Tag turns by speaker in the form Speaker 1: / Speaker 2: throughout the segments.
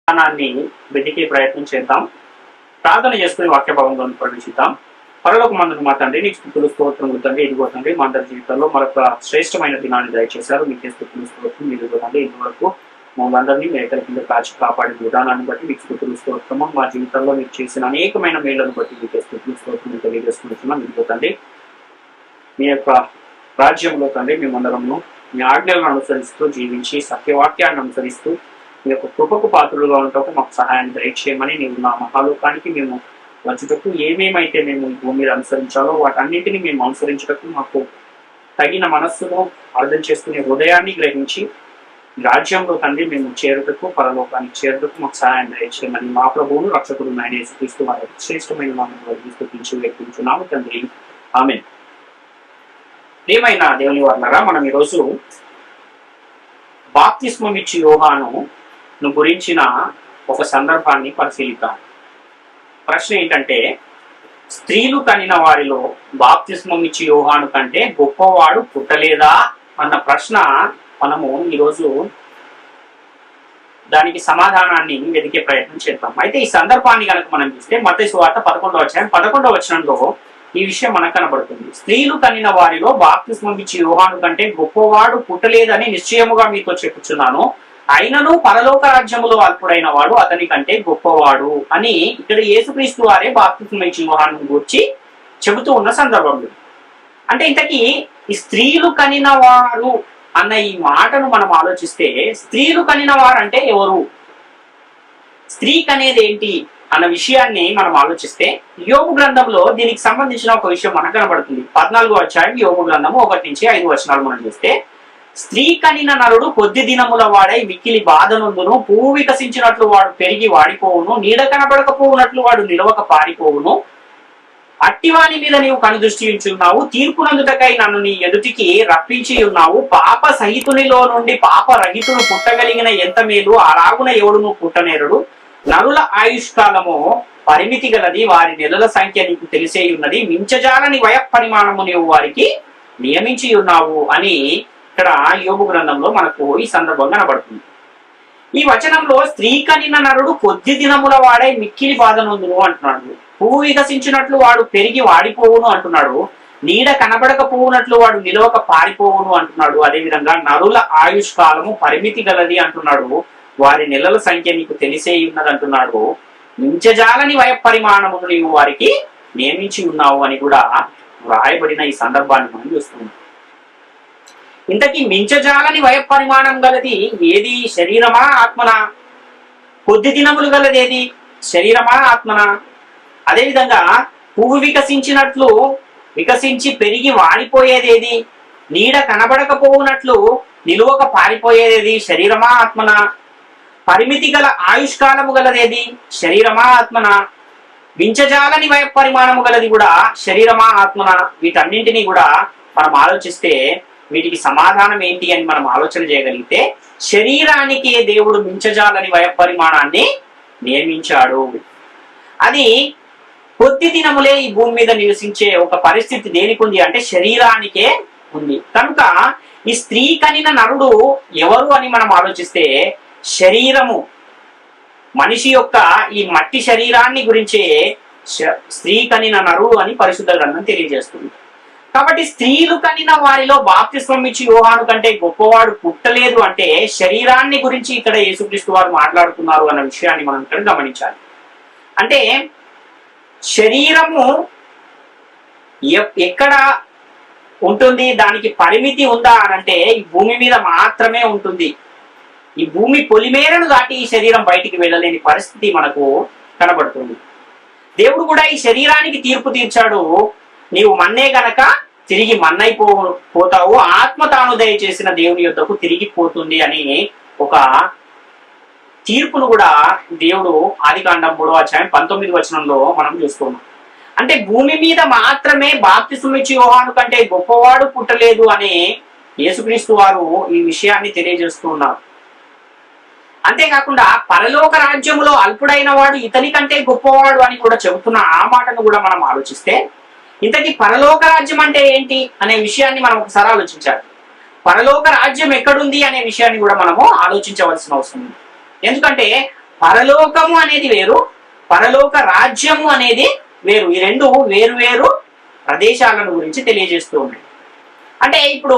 Speaker 1: జ్ఞానాన్ని వెతికే ప్రయత్నం చేద్దాం. ప్రార్థన చేసుకుని వాక్య భాగంలో ప్రవేశిద్దాం. పరలోకమందున మా తండ్రి, నీకు స్తుతులు స్తోత్రములు తండ్రి. ఇదిగో తండ్రి, మా అందరి జీవితంలో మరొక శ్రేష్టమైన దినాన్ని దయచేశారు. మీకే స్తుతులు స్తోత్రం. ఇదిగో తండ్రి, ఇంతవరకు మమ్మల్ని మీ ఎక్కడి కింద కాచి కాపాడిన విధానాన్ని బట్టి మీకు స్తుతులు స్తోత్రము. మా జీవితంలో మీరు చేసిన అనేకమైన మేళ్లను బట్టి మీకే స్తుతులు స్తోత్రం తెలియజేసుకుంటున్నాం. ఇదిగో తండ్రి, మీ యొక్క రాజ్యంలో తండ్రి మేమందరము మీ ఆజ్ఞలను అనుసరిస్తూ జీవించి సత్యవాక్యాన్ని అనుసరిస్తూ మీ యొక్క కృపకు పాత్రలుగా ఉండటకు మాకు సహాయాన్ని దయచేయమని, నీవు నా మహాలోకానికి మేము వచ్చుటకు ఏమేమైతే మేము ఈ భూమి మీద అనుసరించాలో వాటన్నిటిని మేము అనుసరించటకు మాకు తగిన మనస్సును అర్థం చేసుకునే హృదయాన్ని గ్రహించి రాజ్యంలో తండ్రి మేము చేరుటకు, పరలోకానికి చేరుటకు మాకు సహాయం దయచేయమని మా ప్రభువును రక్షకుడు ఆయన యేసుక్రీస్తు వారి శ్రేష్టమైన నామములో స్తుతించి వ్యక్తించున్నాము తండ్రి. ఆమేన్. ప్రియమైన దేవుని వారలారా, మనం ఈరోజు బాప్తిస్మం ఇచ్చి యోహాను గురించిన ఒక సందర్భాన్ని పరిశీలిద్దాం. ప్రశ్న ఏంటంటే, స్త్రీలు కనిన వారిలో బాప్తిస్మం ఇచ్చి యోహాను కంటే గొప్పవాడు పుట్టలేదా అన్న ప్రశ్న మనము ఈరోజు దానికి సమాధానాన్ని వెతికే ప్రయత్నం చేద్దాం. అయితే ఈ సందర్భాన్ని కనుక మనం చూస్తే మత్తయి సువార్త 11వ వచనంలో ఈ విషయం మనకు కనబడుతుంది. స్త్రీలు కనిన వారిలో బాప్తిస్మం ఇచ్చి యోహాను కంటే గొప్పవాడు పుట్టలేదని నిశ్చయముగా మీతో చెప్పుచున్నాను, అయినను పరలోక రాజ్యములో అల్పుడైన వాడు అతని కంటే గొప్పవాడు అని ఇక్కడ యేసుక్రీస్తు వారే బాప్తిస్మం ఇచ్చి యోహాను గురించి చెబుతూ ఉన్న సందర్భంలో. అంటే ఇంతకీ ఈ స్త్రీలు కనిన వారు అన్న ఈ మాటను మనం ఆలోచిస్తే, స్త్రీలు కనిన వారు అంటే ఎవరు, స్త్రీ కనేది ఏంటి అన్న విషయాన్ని మనం ఆలోచిస్తే, యోబు గ్రంథంలో దీనికి సంబంధించిన ఒక విషయం మనకు కనబడుతుంది. 14వ అధ్యాయం యోబు గ్రంథము 1-5 వచనాలు మనం చూస్తే, స్త్రీ కనిన నరుడు కొద్ది దినముల వాడై మిక్కిలి బాధనందును, పువ్వు వికసించినట్లు వాడు పెరిగి వాడిపోవును, నీడ కనబడకపోవునట్లు వాడు నిలవక పారిపోవును, అట్టివాని మీద నీవు కనుదృష్టి ఉంచున్నావు, తీర్పునందుటకై నన్ను నీ ఎదుటికి రప్పించి ఉన్నావు, పాప సహితునిలో నుండి పాప రహితుడు పుట్టగలిగిన ఎంత మేలు, అలాగున ఎవడును పుట్టనేరుడు, నరుల ఆయుష్కాలము పరిమితి గలది, వారి నెలల సంఖ్య నీకు తెలిసే ఉన్నది, మించజాలని వయ పరిమాణము నీవు వారికి నియమించి ఉన్నావు అని ఇక్కడ యోబు గ్రంథంలో మనకు ఈ సందర్భం కనబడుతుంది. ఈ వచనంలో స్త్రీ కనిన నరుడు కొద్ది దినముల వాడై మిక్కిలి బాధనందును అంటున్నాడు, పువ్వు వికసించినట్లు వాడు పెరిగి వాడిపోవును అంటున్నాడు, నీడ కనబడకపోవునట్లు వాడు నిలవక పారిపోవును అంటున్నాడు, అదేవిధంగా నరుల ఆయుష్కాలము పరిమితి గలది అంటున్నాడు, వారి నెలల సంఖ్య నీకు తెలిసే ఉన్నది అంటున్నాడు, మించజాలని వయ పరిమాణమును నీవు వారికి నియమించి ఉన్నావు అని కూడా వ్రాయబడిన ఈ సందర్భాన్ని మనం చూస్తున్నాం. ఇంతకీ మించజాలని వయ పరిమాణం గలది ఏది, శరీరమా ఆత్మనా? కొద్ది దినములు గలది ఏది, శరీరమా ఆత్మనా? అదేవిధంగా పువ్వు వికసించినట్లు వికసించి పెరిగి వాడిపోయేది ఏది, నీడ కనబడకపోవునట్లు నిలువక పారిపోయేది, శరీరమా ఆత్మనా? పరిమితి గల ఆయుష్కాలము గలదేది, శరీరమా ఆత్మనా? మించజాలని వయ పరిమాణము గలది కూడా శరీరమా ఆత్మనా? వీటన్నింటినీ కూడా మనం ఆలోచిస్తే వీటికి సమాధానం ఏంటి అని మనం ఆలోచన చేయగలిగితే, శరీరానికి దేవుడు మించజాలని వయ పరిమాణాన్ని నియమించాడు. అది కొద్ది దినములే ఈ భూమి మీద నివసించే ఒక పరిస్థితి దేనికి ఉంది అంటే శరీరానికే ఉంది. కనుక ఈ స్త్రీ కనిన నరుడు ఎవరు అని మనం ఆలోచిస్తే, శరీరము, మనిషి యొక్క ఈ మట్టి శరీరాన్ని గురించే స్త్రీ కనిన నరుడు అని పరిశుద్ధ గ్రంథం తెలియజేస్తుంది. కాబట్టి స్త్రీలు కనిన వారిలో బాప్తిస్మం ఇచ్చి యోహాను కంటే గొప్పవాడు పుట్టలేదు అంటే శరీరాన్ని గురించి ఇక్కడ యేసుక్రీస్తు వారు మాట్లాడుతున్నారు అన్న విషయాన్ని మనం ఇక్కడ గమనించాలి. అంటే శరీరము ఎక్కడ ఉంటుంది, దానికి పరిమితి ఉందా అనంటే ఈ భూమి మీద మాత్రమే ఉంటుంది. ఈ భూమి పొలిమేరను దాటి ఈ శరీరం బయటికి వెళ్ళలేని పరిస్థితి మనకు కనబడుతుంది. దేవుడు కూడా ఈ శరీరానికి తీర్పు తీర్చాడు, నీవు మన్నే గనక తిరిగి పోతావు, ఆత్మ తాను దయచేసిన దేవుని యొద్దకు తిరిగిపోతుంది అని ఒక తీర్పును కూడా దేవుడు ఆదికాండం 3వ అధ్యాయం 19వ వచనంలో మనం చూస్తున్నాం. అంటే భూమి మీద మాత్రమే బాప్తిస్మం ఇచ్చి యోహాను కంటే గొప్పవాడు పుట్టలేదు అని యేసుక్రీస్తు వారు ఈ విషయాన్ని తెలియజేస్తున్నారు. అంతేకాకుండా పరలోక రాజ్యములో అల్పుడైన వాడు ఇతని కంటే గొప్పవాడు అని కూడా చెబుతున్న ఆ మాటను కూడా మనం ఆలోచిస్తే, ఇంతకీ పరలోక రాజ్యం అంటే ఏంటి అనే విషయాన్ని మనం ఒకసారి ఆలోచించాలి. పరలోక రాజ్యం ఎక్కడుంది అనే విషయాన్ని కూడా మనము ఆలోచించవలసిన అవసరం ఉంది. ఎందుకంటే పరలోకము అనేది వేరు, పరలోక రాజ్యము అనేది వేరు. ఈ రెండు వేరు వేరు ప్రదేశాలను గురించి తెలియజేస్తూ ఉన్నాయి. అంటే ఇప్పుడు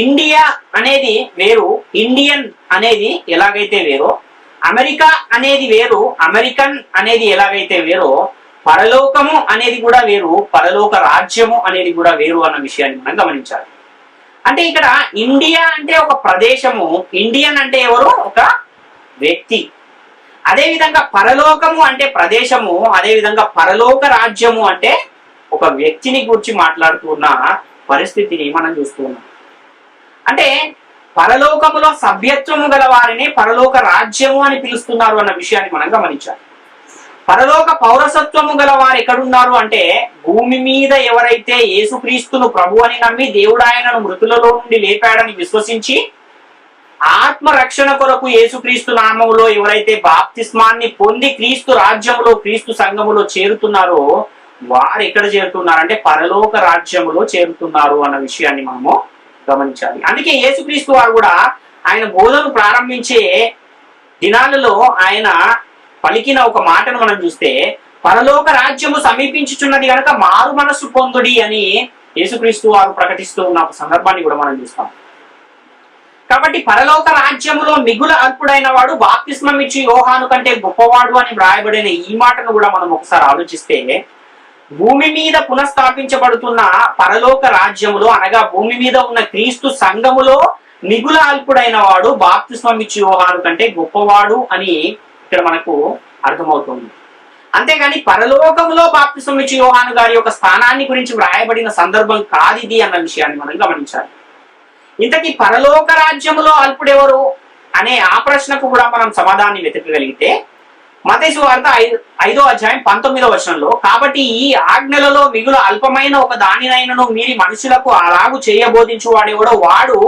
Speaker 1: ఇండియా అనేది వేరు, ఇండియన్ అనేది ఎలాగైతే వేరో, అమెరికా అనేది వేరు, అమెరికన్ అనేది ఎలాగైతే వేరో, పరలోకము అనేది కూడా వేరు, పరలోక రాజ్యము అనేది కూడా వేరు అన్న విషయాన్ని మనం గమనించాలి. అంటే ఇక్కడ ఇండియా అంటే ఒక ప్రదేశము, ఇండియన్ అంటే ఎవరు? ఒక వ్యక్తి. అదేవిధంగా పరలోకము అంటే ప్రదేశము, అదేవిధంగా పరలోక రాజ్యము అంటే ఒక వ్యక్తిని గురించి మాట్లాడుతున్న పరిస్థితిని మనం చూస్తూ ఉన్నాం. అంటే పరలోకములో సభ్యత్వము గల వారిని పరలోక రాజ్యము అని పిలుస్తున్నారు అన్న విషయాన్ని మనం గమనించాలి. పరలోక పౌరసత్వము గల వారు ఎక్కడున్నారు అంటే, భూమి మీద ఎవరైతే యేసుక్రీస్తును ప్రభు అని నమ్మి దేవుడు ఆయనను మృతులలో నుండి లేపాడని విశ్వసించి ఆత్మ రక్షణ కొరకు యేసుక్రీస్తు నామములో ఎవరైతే బాప్తిస్మాన్ని పొంది క్రీస్తు రాజ్యములో, క్రీస్తు సంఘములో చేరుతున్నారో వారు ఎక్కడ చేరుతున్నారంటే పరలోక రాజ్యములో చేరుతున్నారు అన్న విషయాన్ని మనము గమనించాలి. అందుకే యేసుక్రీస్తు వారు కూడా ఆయన బోధను ప్రారంభించే దినాలలో ఆయన పలికిన ఒక మాటను మనం చూస్తే, పరలోక రాజ్యము సమీపించుచున్నది కనుక మారు మనస్సు పొందుడి అని యేసుక్రీస్తు వారు ప్రకటిస్తూ ఉన్న ఒక సందర్భాన్ని కూడా మనం చూస్తాం. కాబట్టి పరలోక రాజ్యములో మిగుల అల్పుడైన వాడు బాప్తిస్మం ఇచ్చి యోహాను కంటే గొప్పవాడు అని వ్రాయబడిన ఈ మాటను కూడా మనం ఒకసారి ఆలోచిస్తే, భూమి మీద పునఃస్థాపించబడుతున్న పరలోక రాజ్యములో అనగా భూమి మీద ఉన్న క్రీస్తు సంఘములో మిగుల అల్పుడైన వాడు బాప్తిస్మం ఇచ్చి యోహాను కంటే గొప్పవాడు అని ఇక్కడ మనకు అర్థమవుతుంది. అంతేగాని పరలోకములో బాప్తిస్మం ఇచ్చి యోహాను గారి యొక్క స్థానాన్ని గురించి వ్రాయబడిన సందర్భం కాదిది అన్న విషయాన్ని మనం గమనించాలి. ఇంతకీ పరలోక రాజ్యములో అల్పుడెవరు అనే ఆ ప్రశ్నకు కూడా మనం సమాధానాన్ని వెతకగలిగితే, మత్తయి సువార్త 5వ అధ్యాయం 19వ వచనంలో, కాబట్టి ఈ ఆజ్ఞలలో మిగులు అల్పమైన ఒక దానినైనను మీరి మనుషులకు అలాగు చేయబోధించు వాడెవడో వాడు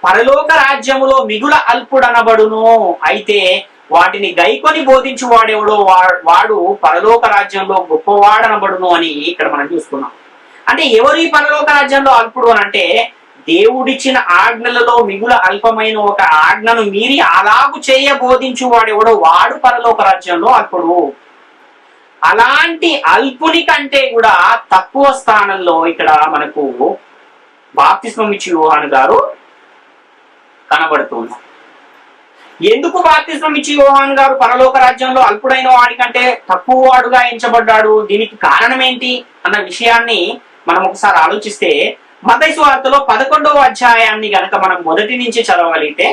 Speaker 1: పరలోక రాజ్యములో మిగుల అల్పుడనబడును, అయితే వాటిని గైకొని బోధించు వాడెవడో వాడు పరలోక రాజ్యంలో గొప్పవాడనబడును అని ఇక్కడ మనం చూసుకున్నాం. అంటే ఎవరు ఈ పరలోక రాజ్యంలో అల్పుడు అని అంటే, దేవుడిచ్చిన ఆజ్ఞలలో మిగుల అల్పమైన ఒక ఆజ్ఞను మీరి అలాగు చేయబోధించు వాడెవడో వాడు పరలోక రాజ్యంలో అల్పుడు. అలాంటి అల్పుని కంటే కూడా తక్కువ స్థానంలో ఇక్కడ మనకు బాప్తిస్మం ఇచ్చి యోహాను గారు కనబడుతున్నారు. ఎందుకు బాప్తిస్మం ఇచ్చి యోహాను గారు పరలోక రాజ్యంలో అల్పుడైన వాడికంటే తక్కువ వాడుగా ఎంచబడ్డాడు? దీనికి కారణం ఏంటి అన్న విషయాన్ని మనం ఒకసారి ఆలోచిస్తే, మత్తయి సువార్తలో 11వ అధ్యాయాన్ని గనక మనం మొదటి నుంచి చదవగలిగితే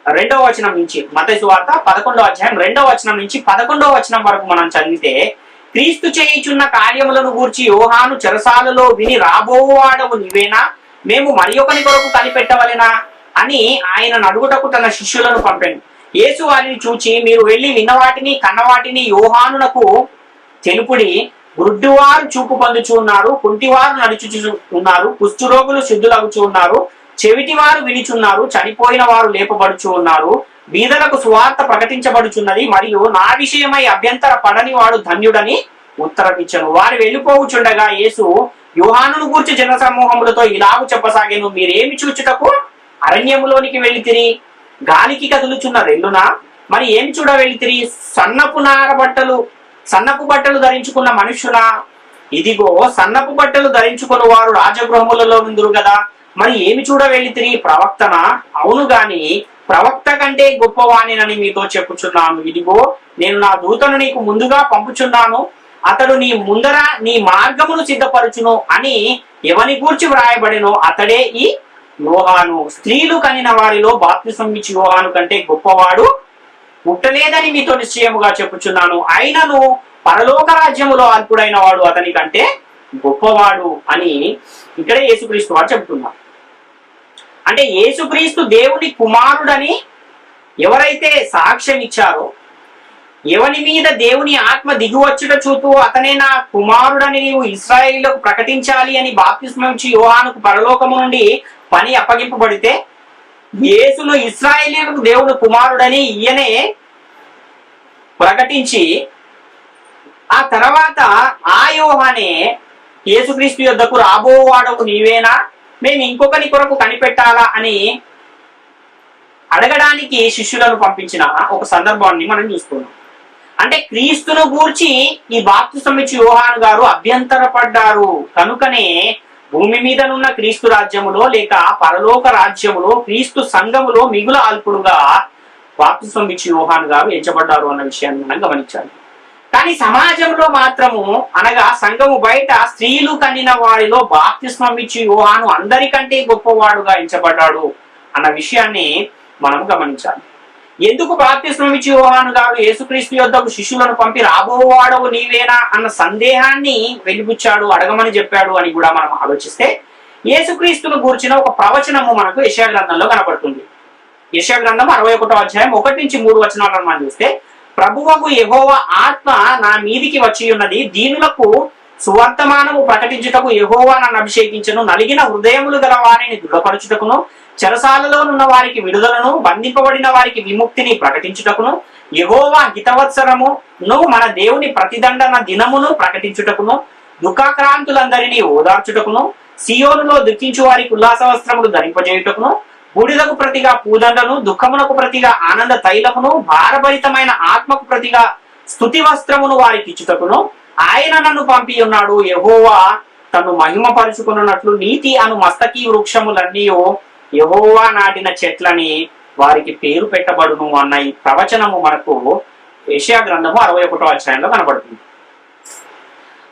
Speaker 1: 2వ వచనం నుంచి, మత్తయి సువార్త 11వ అధ్యాయం 2వ వచనం నుంచి 11వ వచనం వరకు మనం చదివితే, క్రీస్తు చేయుచున్న కార్యములను గూర్చి యోహాను చెరసాలలో విని రాబోవాడవు నీవేనా, మేము మరి ఒకని కొరకు కనిపెట్టవలెనా అని ఆయన అడుగుటకు తన శిష్యులను పంపాను. యేసు వారిని చూచి, మీరు వెళ్ళి విన్నవాటిని కన్నవాటిని యోహానునకు తెలుపుడి, గుడ్డివారు చూపు పొందుచు ఉన్నారు, కుంటివారు నడుచుచు ఉన్నారు, కుష్ఠరోగులు శుద్ధులగుచు ఉన్నారు, చెవిటివారు వినిచున్నారు, చనిపోయిన వారు లేపబడుచు ఉన్నారు, బీదలకు సువార్త ప్రకటించబడుచున్నది, మరియు నా విషయమై అభ్యంతర పడని వాడు ధన్యుడని ఉత్తరమిచ్చను. వారు వెళ్ళిపోవుచుండగా యేసు యోహానును గూర్చి జన సమూహములతో ఇలాగు చెప్పసాగాను, మీరేమి చూచుటకు అరణ్యములోనికి వెళ్ళితిరి? గాలికి కదులుచున్న రెల్లునా? మరి ఏమి చూడ వెళ్ళితిరి? సన్నపు బట్టలు ధరించుకున్న మనుష్యునా? ఇదిగో సన్నపు బట్టలు ధరించుకున్న వారు రాజగృహములలో ఉందురు కదా. మరి ఏమి చూడ వెళ్ళితిరి? ప్రవక్తనా? అవును గాని ప్రవక్త కంటే గొప్పవాణినని మీతో చెప్పుచున్నాను. ఇదిగో నేను నా దూతను నీకు ముందుగా పంపుచున్నాను, అతడు నీ ముందర నీ మార్గమును సిద్ధపరచును అని ఎవని గూర్చి వ్రాయబడినో అతడే ఈ యోహాను. స్త్రీలు కనిన వారిలో బాప్తిస్మం ఇచ్చి యోహాను కంటే గొప్పవాడు పుట్టలేదని మీతో నిశ్చయముగా చెప్పుచున్నాను. అయినను పరలోక రాజ్యములో అల్పుడైన వాడు అతని కంటే గొప్పవాడు అని ఇక్కడే యేసుక్రీస్తు వారు చెబుతున్నారు. అంటే యేసుక్రీస్తు దేవుని కుమారుడని ఎవరైతే సాక్ష్యం ఇచ్చారో, ఎవని మీద దేవుని ఆత్మ దిగువచ్చుట చూతూ అతనే నా కుమారుడని నీవు ఇశ్రాయేలులకు ప్రకటించాలి అని బాప్తిస్మం ఇచ్చి యోహానుకు పరలోకము నుండి పని అప్పగింపబడితే, యేసును ఇశ్రాయేలీయులకు దేవుని కుమారుడని ఈయనే ప్రకటించి ఆ తర్వాత ఆ యోహానే యేసుక్రీస్తు యొద్దకు రాబోవాడవు నీవేనా, మేము ఇంకొకరి కొరకు కనిపెట్టాలా అని అడగడానికి శిష్యులను పంపించిన ఒక సందర్భాన్ని మనం చూస్తున్నాం. అంటే క్రీస్తును గూర్చి ఈ బాప్తిసం ఇచ్చి యోహాను గారు అభ్యంతరపడ్డారు కనుకనే భూమి మీదనున్న క్రీస్తు రాజ్యములో లేక పరలోక రాజ్యములో క్రీస్తు సంఘములో మిగుల అల్పుడుగా బాప్తిసం ఇచ్చి యోహాను గారు ఎంచబడ్డారు అన్న విషయాన్ని మనం గమనించాలి. కానీ సమాజంలో మాత్రము అనగా సంఘము బయట స్త్రీలు కన్నిన వారిలో బాప్తిస్మం ఇచ్చి యోహాను అందరికంటే గొప్పవాడుగా ఎంచబడ్డాడు అన్న విషయాన్ని మనం గమనించాలి. ఎందుకు బాప్తిస్మం ఇచ్చి యోహాను గారు యేసుక్రీస్తు యొద్దకు శిష్యులను పంపి రాబోవాడవు నీవేనా అన్న సందేహాన్ని వెలిబుచ్చాడు, అడగమని చెప్పాడు అని కూడా మనం ఆలోచిస్తే యేసుక్రీస్తును గూర్చిన ఒక ప్రవచనము మనకు యెషయా గ్రంథంలో కనపడుతుంది. యెషయా గ్రంథం 61వ అధ్యాయం 1-3 వచనాలను మనం చూస్తే, ప్రభువగు యెహోవా ఆత్మ నా మీదికి వచ్చి ఉన్నది, దీనులకు సువర్తమానము ప్రకటించుటకు యెహోవా నన్ను అభిషేకించను, నలిగిన హృదయములు గల వారిని దృఢపరచుటకును, చెరసాలలో ఉన్న వారికి విడుదలను, బంధింపబడిన వారికి విముక్తిని ప్రకటించుటకును, యెహోవా హితవత్సరమును మన దేవుని ప్రతిదండన దినమును ప్రకటించుటకును, దుఃఖాక్రాంతులందరినీ ఓదార్చుటకును, సియోనులో దుఃఖించు వారికి ఉల్లాస వస్త్రములు ధరింపజేయుటకును, బూడిదకు ప్రతిగా పూదండను, దుఃఖమునకు ప్రతిగా ఆనంద తైలమును, భారభరితమైన ఆత్మకు ప్రతిగా స్తుతి వస్త్రమును వారికి ఇచ్చుటకును ఆయన నన్ను పంపి ఉన్నాడు. యెహోవా తను మహిమపరుచుకున్నట్లు నీతి అను మస్తకీ వృక్షములన్నీ యెహోవా నాటిన చెట్లని వారికి పేరు పెట్టబడును అన్న ఈ ప్రవచనము మనకు యెషయా గ్రంథము 61వ అధ్యాయంలో కనబడుతుంది.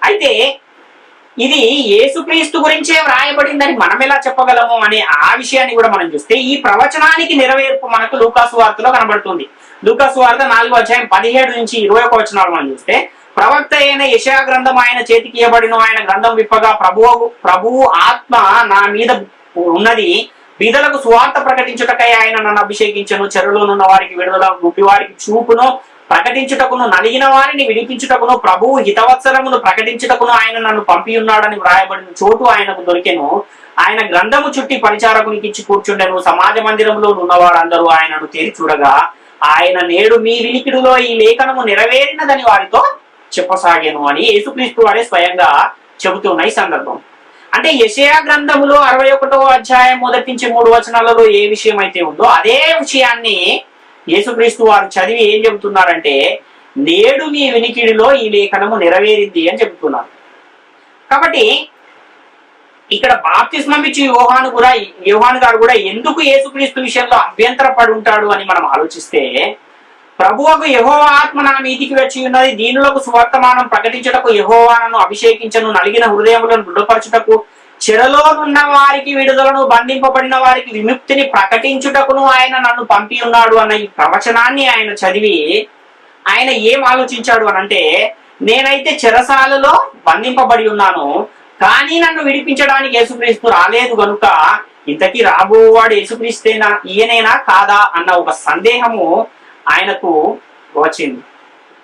Speaker 1: అయితే ఇది యేసుక్రీస్తు గురించే వ్రాయబడిందని మనం ఎలా చెప్పగలము అనే ఆ విషయాన్ని కూడా మనం చూస్తే ఈ ప్రవచనానికి నెరవేర్పు మనకు లూకాసు వార్తలో కనబడుతుంది. లూకాసు వార్త 4వ అధ్యాయం 17-21 వచనాలు మనం చూస్తే, ప్రవక్త అయిన యెషయా గ్రంథం ఆయన చేతికి ఇవ్వబడిన, ఆయన గ్రంథం విప్పగా ప్రభువు ఆత్మ నా మీద ఉన్నది, బీదలకు సువార్త ప్రకటించుటకై ఆయన నన్ను అభిషేకించను, చెరలోనున్న వారికి విడుదల, గుడ్డి వారికి చూపును ప్రకటించుటకును, నలిగిన వారిని విడిపించుటకును, ప్రభువు హితవత్సరమును ప్రకటించుటకును ఆయన నన్ను పంపి ఉన్నాడని వ్రాయబడిన చోటు ఆయనకు దొరికెను. ఆయన గ్రంథము చుట్టి పరిచారకునికి ఇచ్చి కూర్చుండెను. సమాజ మందిరంలో ఉన్నవారందరూ ఆయనను తేరి చూడగా ఆయన నేడు మీ వినికిడిలో ఈ లేఖనము నెరవేరినదని వారితో చెప్పసాగాను అని యేసుక్రీస్తు వారే స్వయంగా చెబుతున్న ఈ సందర్భం. అంటే యెషయా గ్రంథములో 61వ అధ్యాయం 1-3 వచనాలలో ఏ విషయం అయితే ఉందో అదే విషయాన్ని యేసుక్రీస్తు వారు చదివి ఏం చెబుతున్నారంటే, నేడు మీ వినికిడిలో ఈ లేఖనము నెరవేరింది అని చెబుతున్నారు. కాబట్టి ఇక్కడ బాప్తిస్మం ఇచ్చి యోహాను గారు కూడా ఎందుకు యేసుక్రీస్తు విషయంలో అభ్యంతరపడి ఉంటాడు అని మనం ఆలోచిస్తే, ప్రభువుకు యెహోవా ఆత్మ నా మీదికి వచ్చి ఉన్నది, దీనులకు సువర్తమానం ప్రకటించుటకు యెహోవా నన్ను అభిషేకించను, నలిగిన హృదయములను దృఢపరచుటకు, చెరలోనున్న వారికి విడుదలను, బంధింపబడిన వారికి విముక్తిని ప్రకటించుటకును ఆయన నన్ను పంపి ఉన్నాడు అన్న ఈ ప్రవచనాన్ని ఆయన చదివి ఆయన ఏం ఆలోచించాడు అనంటే, నేనైతే చెరసాలలో బంధింపబడి ఉన్నాను, కానీ నన్ను విడిపించడానికి యేసుక్రీస్తు రాలేదు గనుక ఇంతకీ రాబోవాడు యేసుక్రీస్తేనా, ఈయనేనా కాదా అన్న ఒక సందేహము ఆయనకు వచ్చింది.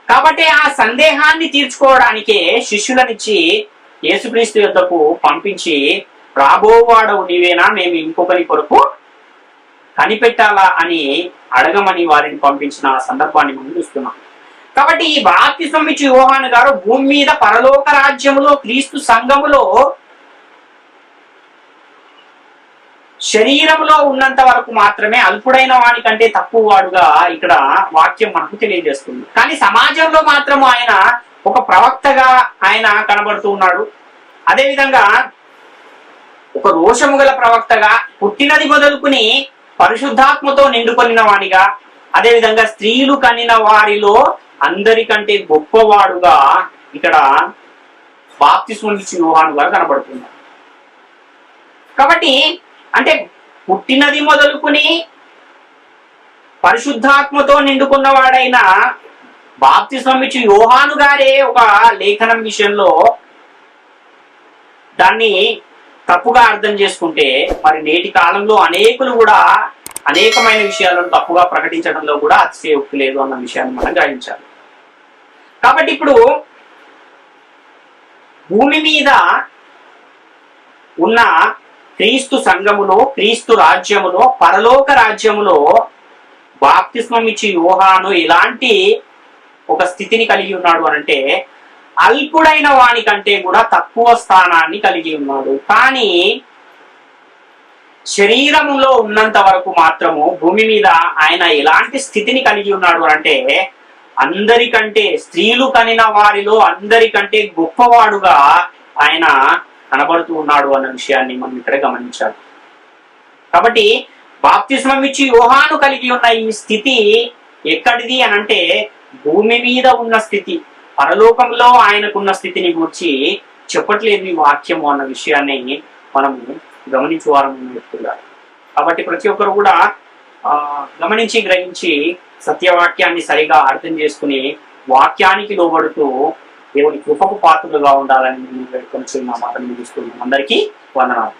Speaker 1: కాబట్టి ఆ సందేహాన్ని తీర్చుకోవడానికే శిష్యులనిచ్చి యేసుక్రీస్తు యొద్దకు పంపించి, రాబోవాడవు నీవేనా, మేము ఇంకొకరి కొరకు కనిపెట్టాలా అని అడగమని వారిని పంపించిన సందర్భాన్ని మనం చూస్తున్నాం. కాబట్టి ఈ బాప్తిస్మం ఇచ్చి యోహాను గారు భూమి మీద పరలోక రాజ్యములో క్రీస్తు సంఘములో శరీరంలో ఉన్నంత వరకు మాత్రమే అల్పుడైన వాడి కంటే తక్కువ వాడుగా ఇక్కడ వాక్యం మనకు తెలియజేస్తుంది. కానీ సమాజంలో మాత్రం ఆయన ఒక ప్రవక్తగా ఆయన కనబడుతూ ఉన్నాడు. అదేవిధంగా ఒక రోషము గల ప్రవక్తగా, పుట్టినది మొదలుకుని పరిశుద్ధాత్మతో నిండుకొనిన వాడిగా, అదేవిధంగా స్త్రీలు కనిన వారిలో అందరికంటే గొప్పవాడుగా ఇక్కడ బాప్తిస్మం ఇచ్చి యోహాను గారు కనబడుతున్నారు. కాబట్టి అంటే పుట్టినది మొదలుకుని పరిశుద్ధాత్మతో నిండుకున్నవాడైన బాప్తిస్మం ఇచ్చి యోహాను గారే ఒక లేఖనం విషయంలో దాన్ని తప్పుగా అర్థం చేసుకుంటే, మరి నేటి కాలంలో అనేకులు కూడా అనేకమైన విషయాలను తప్పుగా ప్రకటించడంలో కూడా అతిశయోక్తి లేదు అన్న విషయాన్ని మనం గ్రహించాలి. కాబట్టి ఇప్పుడు భూమి మీద ఉన్న క్రీస్తు సంఘములో, క్రీస్తు రాజ్యములో, పరలోక రాజ్యములో బాప్తిస్మం ఇచ్చి యోహాను ఎలాంటి ఒక స్థితిని కలిగి ఉన్నాడు అనంటే, అల్పుడైన వాని కంటే కూడా తక్కువ స్థానాన్ని కలిగి ఉన్నాడు. కానీ శరీరములో ఉన్నంత వరకు మాత్రము భూమి మీద ఆయన ఎలాంటి స్థితిని కలిగి ఉన్నాడు అంటే, స్త్రీలు కనిన వారిలో అందరికంటే గొప్పవాడుగా ఆయన కనబడుతూ ఉన్నాడు అన్న విషయాన్ని మనం ఇక్కడ గమనించాలి. కాబట్టి బాప్తిస్మం ఇచ్చి యోహాను కలిగి ఉన్న ఈ స్థితి ఎక్కడిది అని అంటే భూమి మీద ఉన్న స్థితి, పరలోకంలో ఆయనకున్న స్థితిని గురించి చెప్పట్లేదు ఈ వాక్యము అన్న విషయాన్ని మనము గమనించువారని చెప్తున్నారు. కాబట్టి ప్రతి ఒక్కరు కూడా గమనించి గ్రహించి సత్యవాక్యాన్ని సరిగా అర్థం చేసుకుని వాక్యానికి లోబడుతూ దేవుని కృపకు పాత్రలుగా ఉండాలని నేను వేడుకొని నా మాటను ముగిస్తున్నాను. అందరికీ వందనాలు.